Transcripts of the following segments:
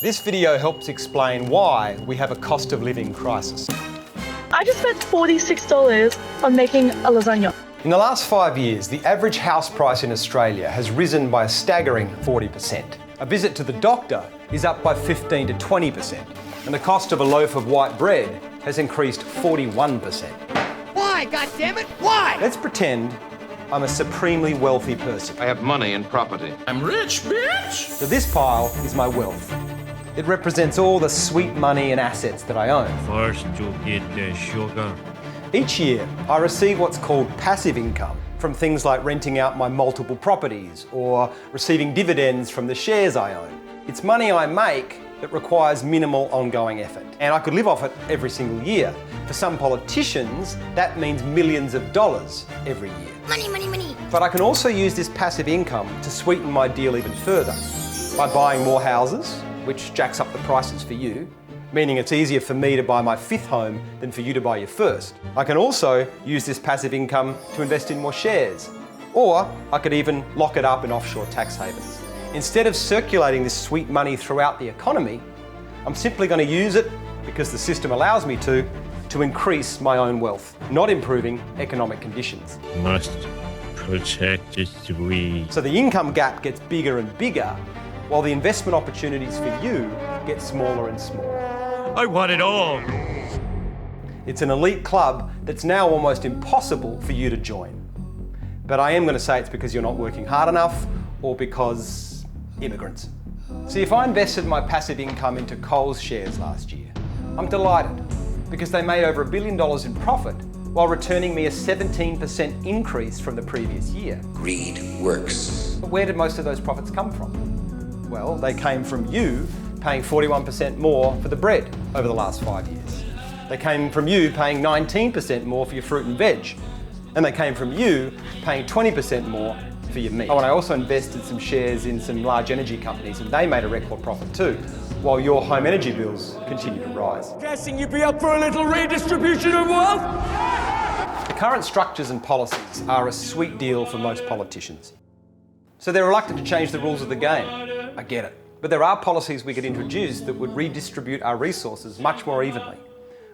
This video helps explain why we have a cost of living crisis. I just spent $46 on making a lasagna. In the last 5 years, the average house price in Australia has risen by a staggering 40%. A visit to the doctor is up by 15 to 20%. And the cost of a loaf of white bread has increased 41%. Why, goddammit, why? Let's pretend I'm a supremely wealthy person. I have money and property. I'm rich, bitch! So this pile is my wealth. It represents all the sweet money and assets that I own. First you get the sugar. Each year, I receive what's called passive income from things like renting out my multiple properties or receiving dividends from the shares I own. It's money I make that requires minimal ongoing effort. And I could live off it every single year. For some politicians, that means millions of dollars every year. Money, money, money. But I can also use this passive income to sweeten my deal even further by buying more houses, which jacks up the prices for you, meaning it's easier for me to buy my fifth home than for you to buy your first. I can also use this passive income to invest in more shares, or I could even lock it up in offshore tax havens. Instead of circulating this sweet money throughout the economy, I'm simply going to use it, because the system allows me to increase my own wealth, not improving economic conditions. Must protect the sweet. So the income gap gets bigger and bigger, while the investment opportunities for you get smaller and smaller. I want it all. It's an elite club that's now almost impossible for you to join. But I am going to say it's because you're not working hard enough, or because immigrants. See, if I invested my passive income into Coles shares last year, I'm delighted, because they made over $1 billion in profit while returning me a 17% increase from the previous year. Greed works. But where did most of those profits come from? Well, they came from you paying 41% more for the bread over the last 5 years. They came from you paying 19% more for your fruit and veg. And they came from you paying 20% more for your meat. Oh, and I also invested some shares in some large energy companies, and they made a record profit too, while your home energy bills continue to rise. Guessing you'd be up for a little redistribution of wealth? The current structures and policies are a sweet deal for most politicians. So they're reluctant to change the rules of the game. I get it. But there are policies we could introduce that would redistribute our resources much more evenly.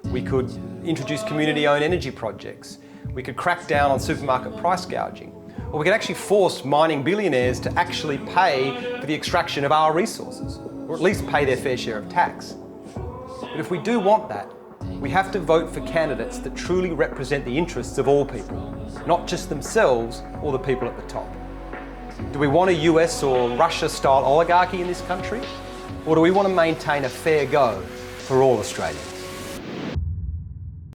We could introduce community-owned energy projects. We could crack down on supermarket price gouging. Or we could actually force mining billionaires to actually pay for the extraction of our resources, or at least pay their fair share of tax. But if we do want that, we have to vote for candidates that truly represent the interests of all people, not just themselves or the people at the top. Do we want a US or Russia-style oligarchy in this country? Or do we want to maintain a fair go for all Australians?